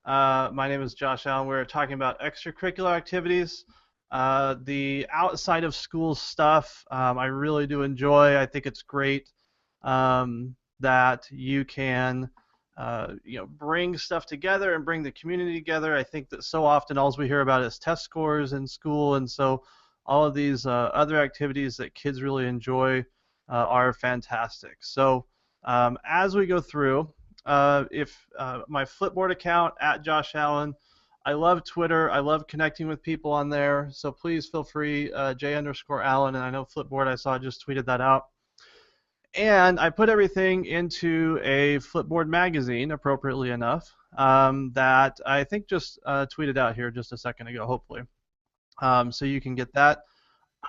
My name is Josh Allen. We're talking about extracurricular activities, the outside of school stuff. I really do enjoy. I think it's great that you can, bring stuff together and bring the community together. I think that so often all we hear about is test scores in school, and so all of these other activities that kids really enjoy are fantastic. So as we go through, if my Flipboard account at Josh Allen. I love Twitter. I love connecting with people on there. So please feel free, J_Allen. And I know Flipboard, I saw just tweeted that out. And I put everything into a Flipboard magazine, appropriately enough, that I think just tweeted out here just a second ago, hopefully. So you can get that.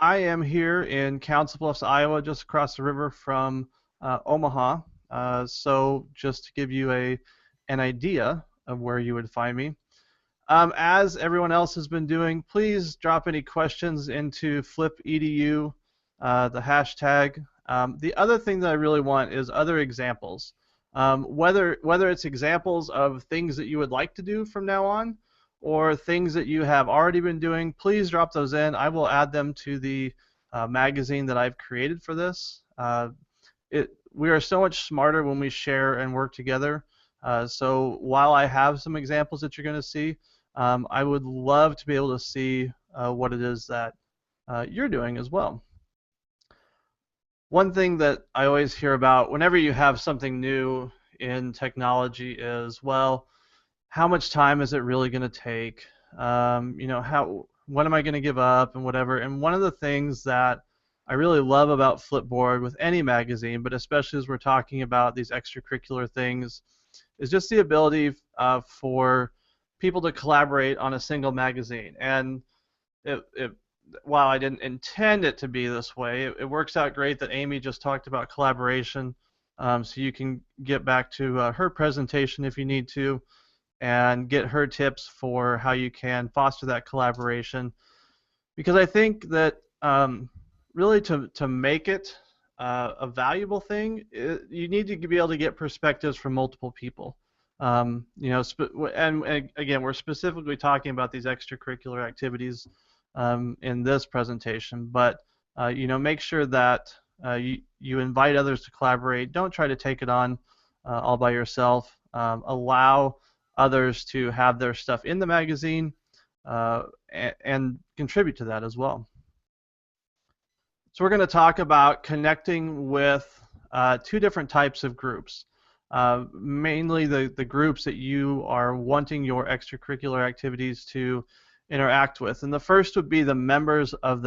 I am here in Council Bluffs, Iowa, just across the river from Omaha. So just to give you an idea of where you would find me. As everyone else has been doing, please drop any questions into FlipEDU, the hashtag. The other thing that I really want is other examples. Whether it's examples of things that you would like to do from now on or things that you have already been doing, please drop those in. I will add them to the magazine that I've created for this. We are so much smarter when we share and work together. So while I have some examples that you're going to see, I would love to be able to see what it is that you're doing as well. One thing that I always hear about whenever you have something new in technology is, well, how much time is it really going to take? When am I going to give up and whatever? And one of the things that I really love about Flipboard with any magazine, but especially as we're talking about these extracurricular things, is just the ability for people to collaborate on a single magazine. And while I didn't intend it to be this way, it works out great that Amy just talked about collaboration. So you can get back to her presentation if you need to and get her tips for how you can foster that collaboration. Because I think that really to make it a valuable thing, you need to be able to get perspectives from multiple people. And again, we're specifically talking about these extracurricular activities in this presentation, but make sure that you invite others to collaborate. Don't try to take it on all by yourself. Allow others to have their stuff in the magazine and contribute to that as well. So we're going to talk about connecting with two different types of groups. Mainly the groups that you are wanting your extracurricular activities to interact with. And the first would be the members of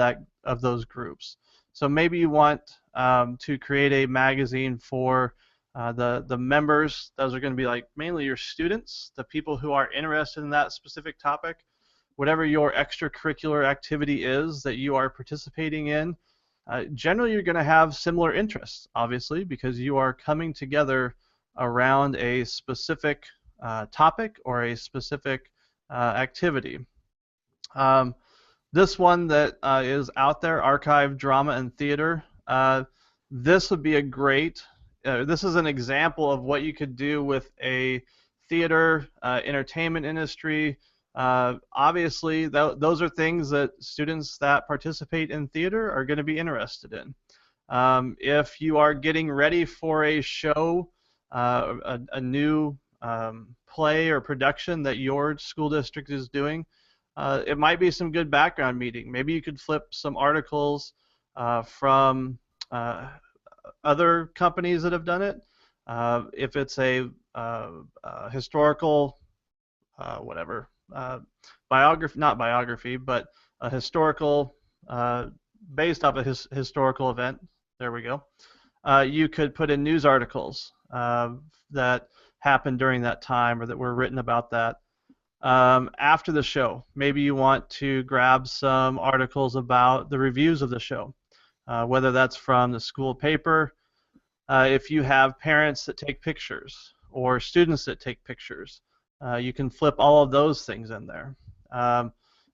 those groups. So maybe you want to create a magazine for the members. Those are going to be like mainly your students, the people who are interested in that specific topic. Whatever your extracurricular activity is that you are participating in, generally you're going to have similar interests, obviously, because you are coming together around a specific topic or a specific activity. This one that is out there, archive, drama, and theater, this would be a great, this is an example of what you could do with a theater, entertainment industry. Obviously, those are things that students that participate in theater are going to be interested in. If you are getting ready for a show, a new play or production that your school district is doing, it might be some good background meeting. Maybe you could flip some articles from other companies that have done it. If it's a historical, biography, not biography, but a historical, based off a historical event. There we go. You could put in news articles that happened during that time or that were written about that. After the show, maybe you want to grab some articles about the reviews of the show, whether that's from the school paper, if you have parents that take pictures or students that take pictures, you can flip all of those things in there.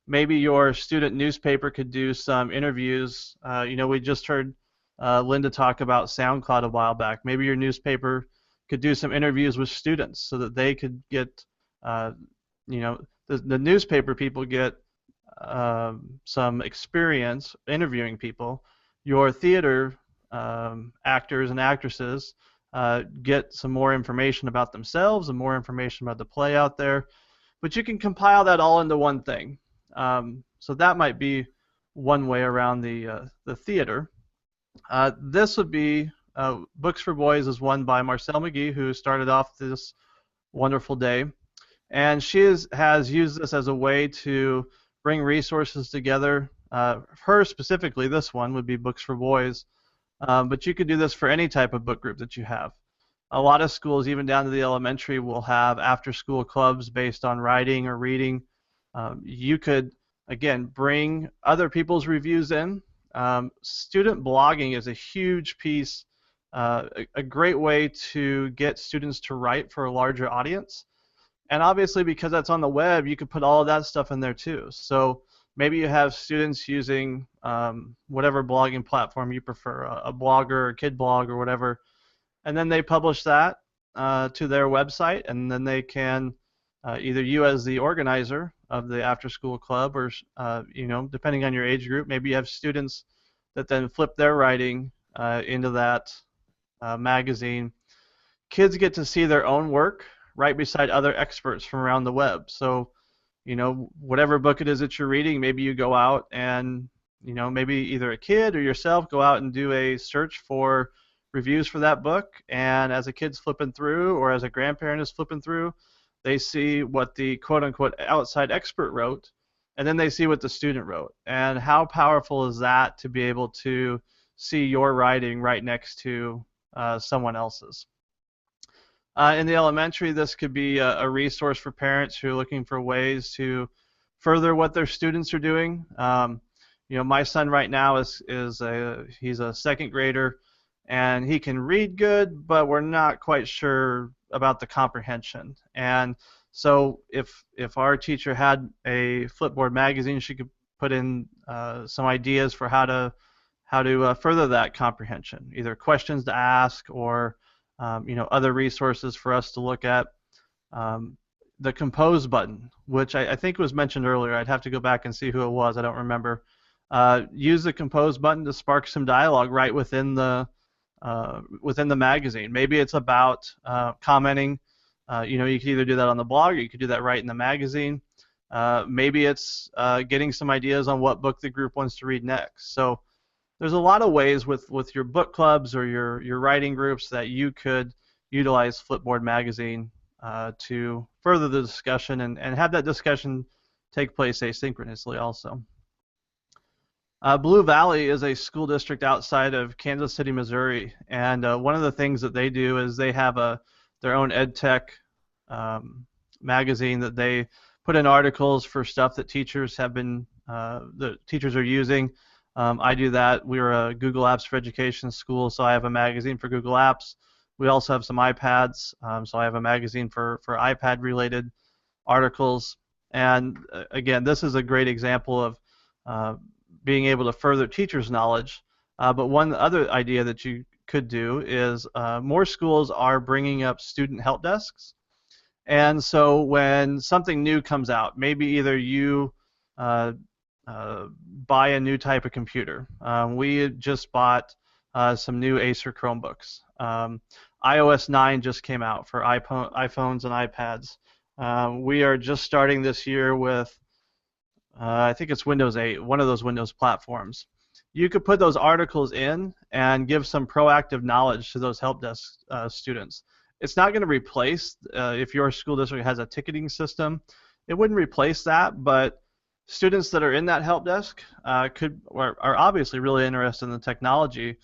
Maybe your student newspaper could do some interviews. We just heard Linda talk about SoundCloud a while back. Maybe your newspaper could do some interviews with students so that they could get the newspaper people get some experience interviewing people. Your theater actors and actresses get some more information about themselves and more information about the play out there. But you can compile that all into one thing. So that might be one way around the theater. This would be Books for Boys is one by Marcel McGee, who started off this wonderful day. And she has used this as a way to bring resources together. Her specifically, this one would be Books for Boys. But you could do this for any type of book group that you have. A lot of schools, even down to the elementary, will have after-school clubs based on writing or reading. You could, again, bring other people's reviews in. Student blogging is a huge piece, a great way to get students to write for a larger audience. And obviously, because that's on the web, you could put all of that stuff in there too. So maybe you have students using whatever blogging platform you prefer, a blogger or a kid blog or whatever, and then they publish that to their website, and then they can either you as the organizer of the after-school club, or depending on your age group, maybe you have students that then flip their writing into that magazine. Kids get to see their own work right beside other experts from around the web. So, whatever book it is that you're reading, maybe you go out and, maybe either a kid or yourself go out and do a search for reviews for that book, and as a kid's flipping through or as a grandparent is flipping through, they see what the quote-unquote outside expert wrote, and then they see what the student wrote. And how powerful is that to be able to see your writing right next to someone else's? In the elementary, this could be a resource for parents who are looking for ways to further what their students are doing. My son right now he's a second grader, and he can read good, but we're not quite sure about the comprehension. And so if our teacher had a Flipboard magazine, she could put in some ideas for how to further that comprehension, either questions to ask or other resources for us to look at. The compose button, which I think was mentioned earlier. I'd have to go back and see who it was. I don't remember. Use the compose button to spark some dialogue right within the magazine. Maybe it's about commenting. You could either do that on the blog or you could do that right in the magazine. Maybe it's getting some ideas on what book the group wants to read next. So there's a lot of ways with your book clubs or your writing groups that you could utilize Flipboard magazine to further the discussion and have that discussion take place asynchronously also. Blue Valley is a school district outside of Kansas City, Missouri, and one of the things that they do is they have their own ed tech magazine that they put in articles for stuff that teachers have been the teachers are using. I do that. We're a Google Apps for Education school, so I have a magazine for Google Apps. We also have some iPads, so I have a magazine for iPad-related articles. And again, this is a great example of being able to further teachers' knowledge. But one other idea that you could do is more schools are bringing up student help desks. And so when something new comes out, maybe either you buy a new type of computer. We just bought some new Acer Chromebooks. iOS 9 just came out for iPhones and iPads. We are just starting this year with I think it's Windows 8, one of those Windows platforms. You could put those articles in and give some proactive knowledge to those help desk students. It's not going to replace, if your school district has a ticketing system, it wouldn't replace that, but students that are in that help desk are obviously really interested in the technology.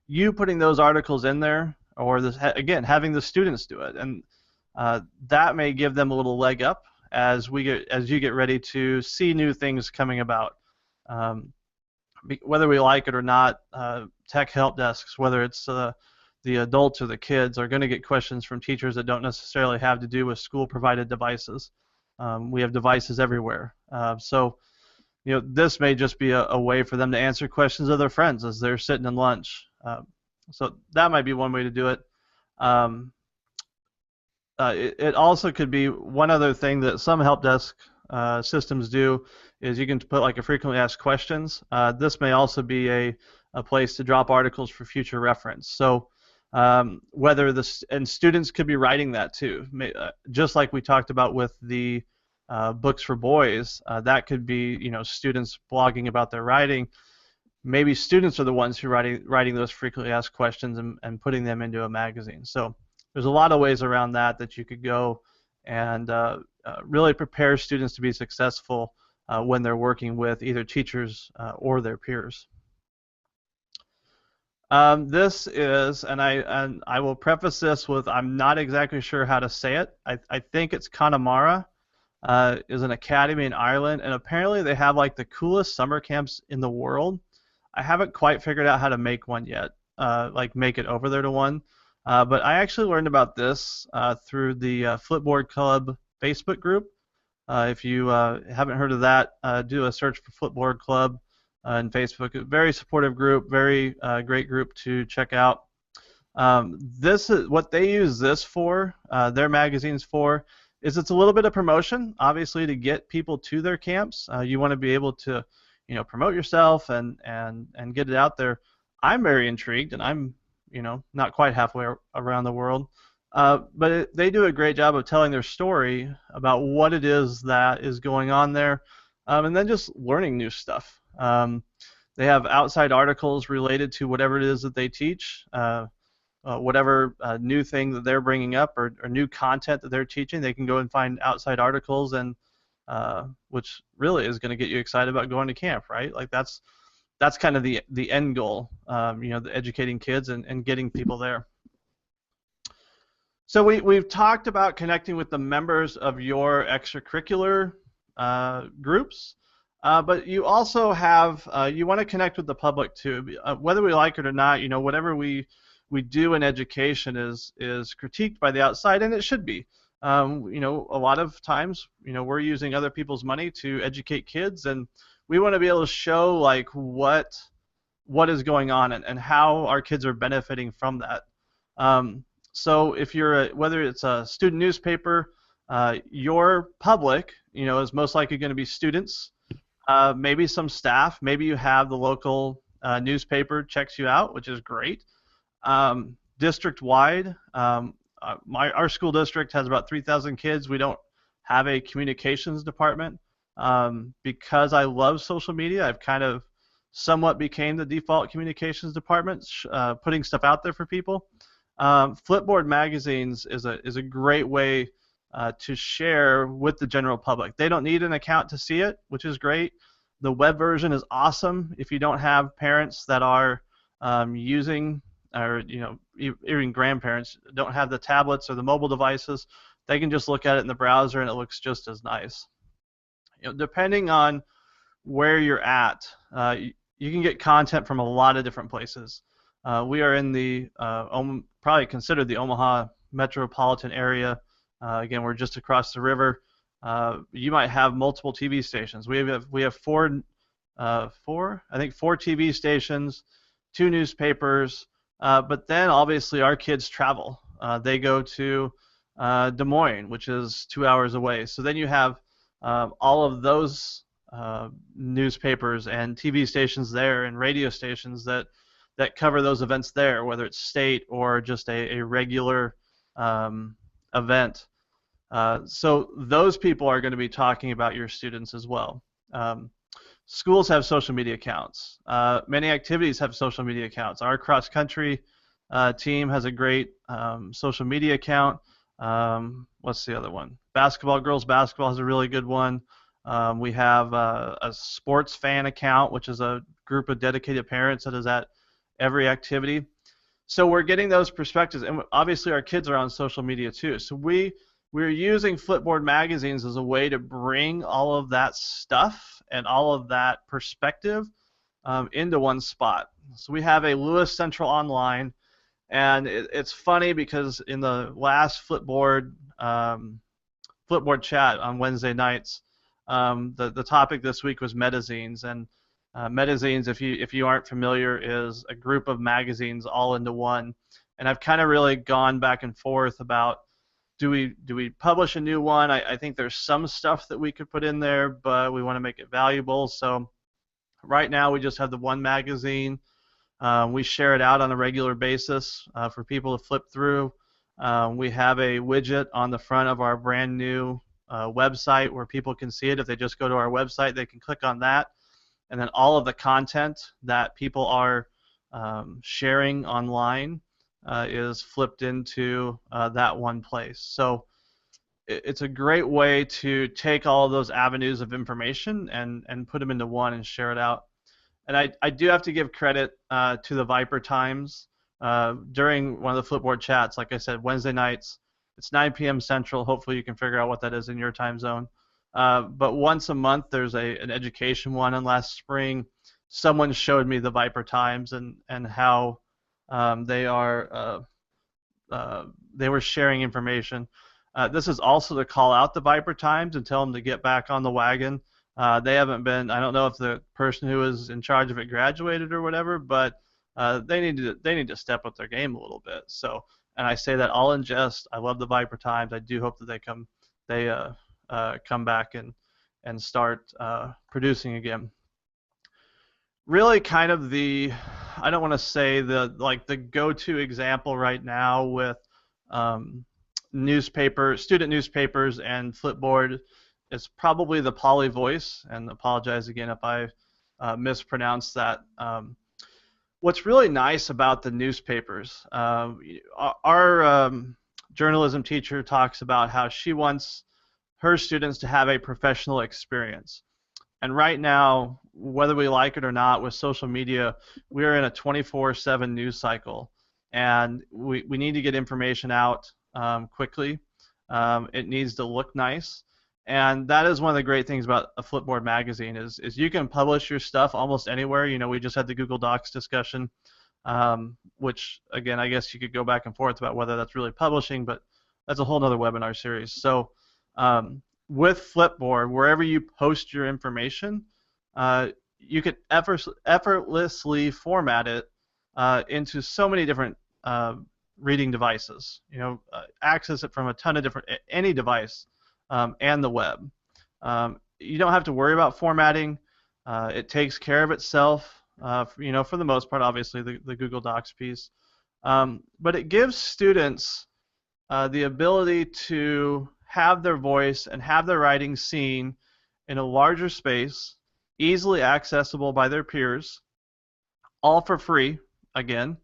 You putting those articles in there, or again, having the students do it, and that may give them a little leg up as you get ready to see new things coming about. Whether we like it or not, tech help desks, whether it's the adults or the kids, are going to get questions from teachers that don't necessarily have to do with school-provided devices. We have devices everywhere. So this may just be a way for them to answer questions of their friends as they're sitting in lunch. So that might be one way to do it. it also could be one other thing that some help desk systems do is you can put like a frequently asked questions. This may also be a place to drop articles for future reference. So whether this, and students could be writing that too, just like we talked about with the books for boys. That could be, you know, students blogging about their writing. Maybe students are the ones who are writing those frequently asked questions and putting them into a magazine. So there's a lot of ways around that you could go and really prepare students to be successful when they're working with either teachers or their peers. This is, and I will preface this with, I'm not exactly sure how to say it. I think it's Connemara, is an academy in Ireland, and apparently they have like the coolest summer camps in the world. I haven't quite figured out how to make one yet, like make it over there to one. But I actually learned about this through the Flipboard Club Facebook group. If you haven't heard of that, do a search for Flipboard Club on Facebook. A very supportive group, very great group to check out. This is what they use this for, their magazines for, is it's a little bit of promotion, obviously, to get people to their camps. You want to be able to, you know, promote yourself and get it out there. I'm very intrigued, and I'm, you know, not quite halfway around the world. But they do a great job of telling their story about what it is that is going on there, and then just learning new stuff. They have outside articles related to whatever it is that they teach, whatever new thing that they're bringing up or new content that they're teaching. They can go and find outside articles, and which really is going to get you excited about going to camp, right? Like that's kind of the end goal, you know, the educating kids and getting people there. So we've talked about connecting with the members of your extracurricular groups, but you also have, you want to connect with the public too. Whether we like it or not, you know, whatever we do in education is critiqued by the outside, and it should be. You know, a lot of times, you know, we're using other people's money to educate kids, and we want to be able to show like what is going on and how our kids are benefiting from that. So if you're whether it's a student newspaper, your public, you know, is most likely going to be students, maybe some staff, maybe you have the local newspaper checks you out, which is great. District-wide, our school district has about 3,000 kids. We don't have a communications department. Because I love social media, I've kind of somewhat became the default communications department, putting stuff out there for people. Flipboard magazines is a great way to share with the general public. They don't need an account to see it, which is great. The web version is awesome if you don't have parents that are using, or you know, even grandparents don't have the tablets or the mobile devices. They can just look at it in the browser and it looks just as nice. You know, depending on where you're at, you can get content from a lot of different places. We are in the probably considered the Omaha metropolitan area. Again, we're just across the river. You might have multiple TV stations. We have four TV stations, 2 newspapers, but then obviously our kids travel. They go to Des Moines, which is 2 hours away. So then you have all of those newspapers and TV stations there and radio stations that cover those events there, whether it's state or just a regular event. So those people are going to be talking about your students as well. Schools have social media accounts. Many activities have social media accounts. Our cross-country team has a great social media account. What's the other one? Girls basketball has a really good one. We have a sports fan account, which is a group of dedicated parents that is at every activity. So we're getting those perspectives, and obviously our kids are on social media too. So we're using Flipboard magazines as a way to bring all of that stuff and all of that perspective into one spot. So we have a Lewis Central Online, and it's funny because in the last Flipboard chat on Wednesday nights, the topic this week was metazines, and metazines, if you aren't familiar, is a group of magazines all into one. And I've kind of really gone back and forth about do we publish a new one? I think there's some stuff that we could put in there, but we want to make it valuable. So right now we just have the one magazine. We share it out on a regular basis for people to flip through. We have a widget on the front of our brand new website where people can see it. If they just go to our website, they can click on that, and then all of the content that people are sharing online is flipped into that one place. So it's a great way to take all of those avenues of information and put them into one and share it out. And I do have to give credit to the Viper Times. During one of the Flipboard chats, like I said, Wednesday nights, it's 9 p.m. Central. Hopefully you can figure out what that is in your time zone. But once a month, there's an education one. And last spring, someone showed me the Viper Times and how they were sharing information. This is also to call out the Viper Times and tell them to get back on the wagon. They haven't been. I don't know if the person who was in charge of it graduated or whatever, but they need to step up their game a little bit. So, and I say that all in jest. I love the Viper Times. I do hope that they come back and start producing again. Really, kind of I don't want to say the go-to example right now with student newspapers and Flipboard. It's probably the Poly Voice, and apologize again if I mispronounced that. What's really nice about the newspapers, our journalism teacher talks about how she wants her students to have a professional experience. And right now, whether we like it or not, with social media, we're in a 24/7 news cycle, and we need to get information out quickly. It needs to look nice. And that is one of the great things about a Flipboard magazine is you can publish your stuff almost anywhere. We just had the Google Docs discussion, which, again, I guess you could go back and forth about whether that's really publishing, but that's a whole other webinar series. So with Flipboard, wherever you post your information, you can effortlessly format it into so many different reading devices. Access it from a ton of any device. And the web. You don't have to worry about formatting. It takes care of itself, for the most part, obviously, the Google Docs piece. But it gives students the ability to have their voice and have their writing seen in a larger space, easily accessible by their peers, all for free, again.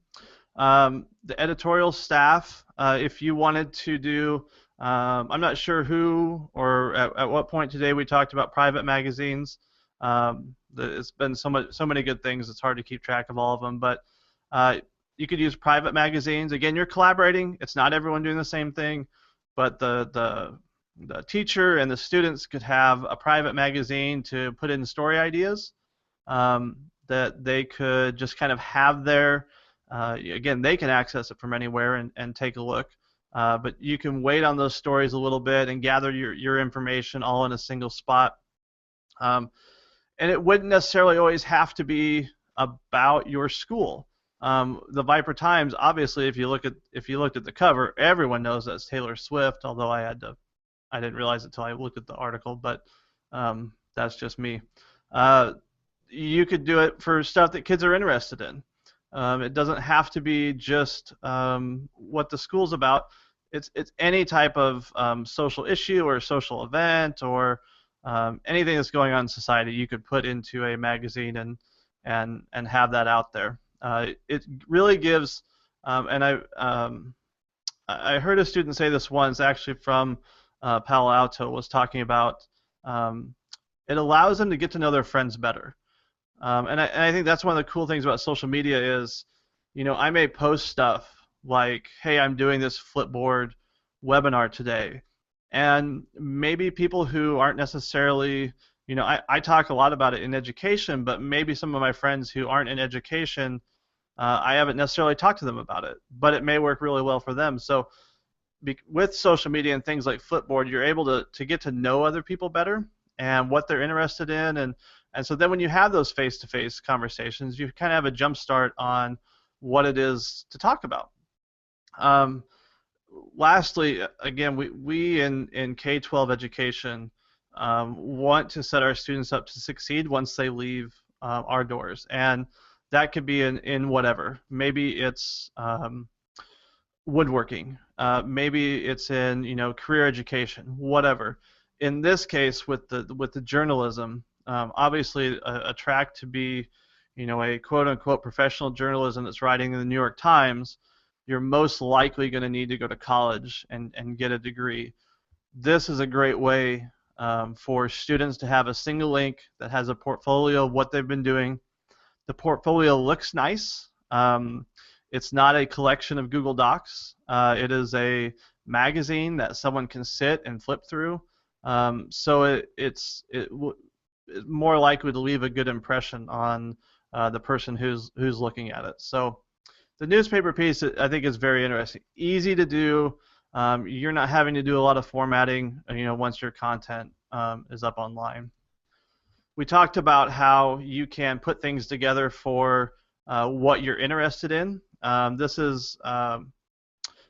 The editorial staff, if you wanted to do I'm not sure who or at what point today we talked about private magazines. It's been so many good things, it's hard to keep track of all of them. But you could use private magazines. Again, you're collaborating. It's not everyone doing the same thing, but the teacher and the students could have a private magazine to put in story ideas that they could just kind of have there. Again, they can access it from anywhere and take a look. But you can wait on those stories a little bit and gather your information all in a single spot. And it wouldn't necessarily always have to be about your school. The Viper Times, obviously, if you looked at the cover, everyone knows that's Taylor Swift. Although I didn't realize it until I looked at the article. But that's just me. You could do it for stuff that kids are interested in. It doesn't have to be just what the school's about. It's any type of social issue or social event or anything that's going on in society you could put into a magazine and have that out there. It really gives, and I heard a student say this once, actually from Palo Alto, was talking about it allows them to get to know their friends better. And I think that's one of the cool things about social media is, I may post stuff like, hey, I'm doing this Flipboard webinar today. And maybe people who aren't necessarily, I talk a lot about it in education, but maybe some of my friends who aren't in education, I haven't necessarily talked to them about it, but it may work really well for them. So with social media and things like Flipboard, you're able to get to know other people better and what they're interested in. And so then when you have those face-to-face conversations, you kind of have a jump start on what it is to talk about. lastly, again, we in K-12 education want to set our students up to succeed once they leave our doors, and that could be in whatever. Maybe it's woodworking. Maybe it's in career education, whatever. In this case, with the journalism, obviously a track to be, a quote unquote professional journalism that's writing in the New York Times, you're most likely going to need to go to college and get a degree. This is a great way for students to have a single link that has a portfolio of what they've been doing. The portfolio looks nice. It's not a collection of Google Docs. It is a magazine that someone can sit and flip through. So it's more likely to leave a good impression on the person who's looking at it. So the newspaper piece, I think, is very interesting. Easy to do. You're not having to do a lot of formatting, once your content is up online. We talked about how you can put things together for what you're interested in. This is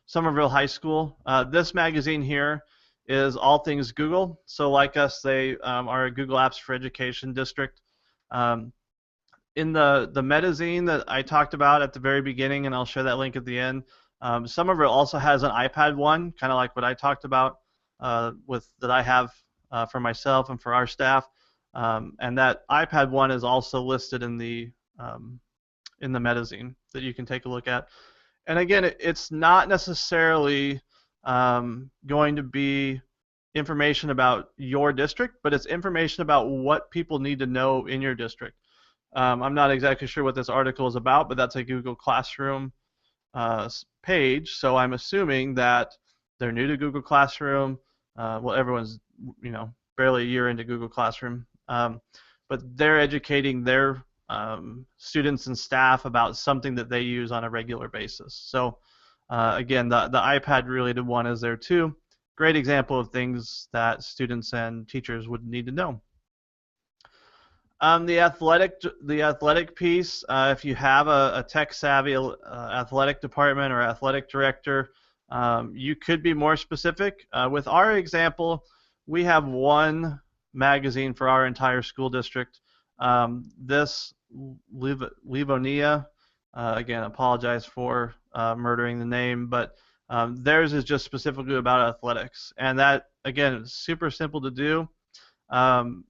Somerville High School. This magazine here is all things Google. So like us, they are a Google Apps for Education district. In the metazine that I talked about at the very beginning, and I'll share that link at the end, Somerville also has an iPad one, kind of like what I talked about that I have for myself and for our staff. And that iPad one is also listed in the metazine that you can take a look at. And again, it's not necessarily going to be information about your district, but it's information about what people need to know in your district. I'm not exactly sure what this article is about, but that's a Google Classroom page, so I'm assuming that they're new to Google Classroom. Well, everyone's barely a year into Google Classroom. But they're educating their students and staff about something that they use on a regular basis. So again, the iPad related one is there too. Great example of things that students and teachers would need to know. The athletic piece, if you have a tech-savvy athletic department or athletic director, you could be more specific. With our example, we have one magazine for our entire school district. This Livonia, again, apologize for murdering the name, but theirs is just specifically about athletics, and that, again, is super simple to do.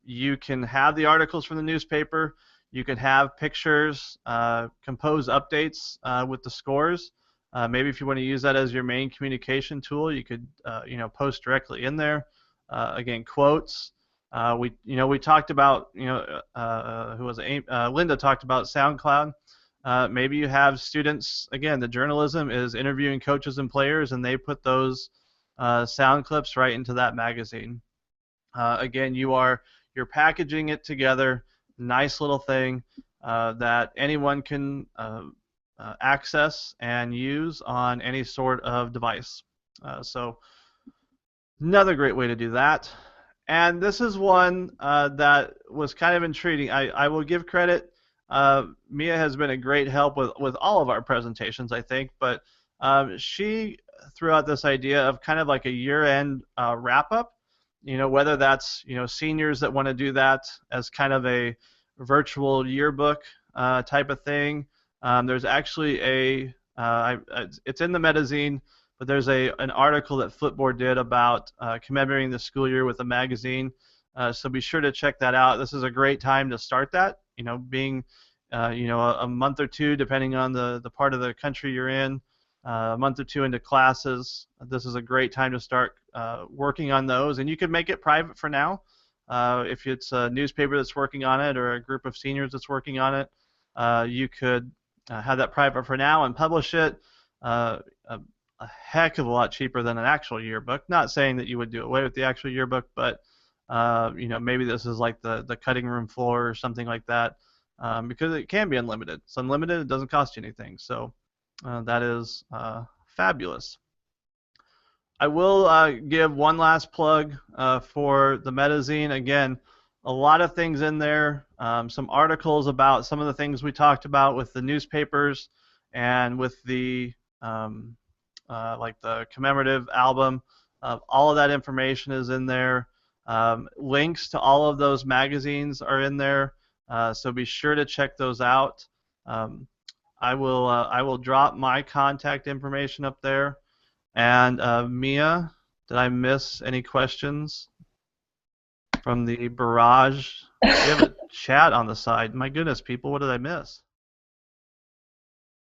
You can have the articles from the newspaper. You can have pictures, compose updates with the scores. Maybe if you want to use that as your main communication tool, you could post directly in there. Again, quotes. We talked about Linda talked about SoundCloud. Maybe you have students. Again, the journalism is interviewing coaches and players, and they put those sound clips right into that magazine. Again, you're packaging it together, nice little thing that anyone can access and use on any sort of device. So another great way to do that. And this is one that was kind of intriguing. I will give credit. Mia has been a great help with all of our presentations, I think, but she threw out this idea of kind of like a year-end wrap-up. Whether that's seniors that want to do that as kind of a virtual yearbook type of thing. There's actually it's in the metazine, but there's an article that Flipboard did about commemorating the school year with a magazine. So be sure to check that out. This is a great time to start that. Being a month or two, depending on the part of the country you're in, a month or two into classes, this is a great time to start working on those. And you could make it private for now. If it's a newspaper that's working on it or a group of seniors that's working on it, you could have that private for now and publish it a heck of a lot cheaper than an actual yearbook. Not saying that you would do away with the actual yearbook, but maybe this is like the cutting room floor or something like that, because it can be unlimited. It's unlimited. It doesn't cost you anything. So that is fabulous. I will give one last plug for the metazine. Again, a lot of things in there, some articles about some of the things we talked about with the newspapers and with the like the commemorative album. All of that information is in there. Links to all of those magazines are in there, so be sure to check those out. Um, I will drop my contact information up there. And Mia, did I miss any questions from the barrage? We have a chat on the side. My goodness, people, what did I miss?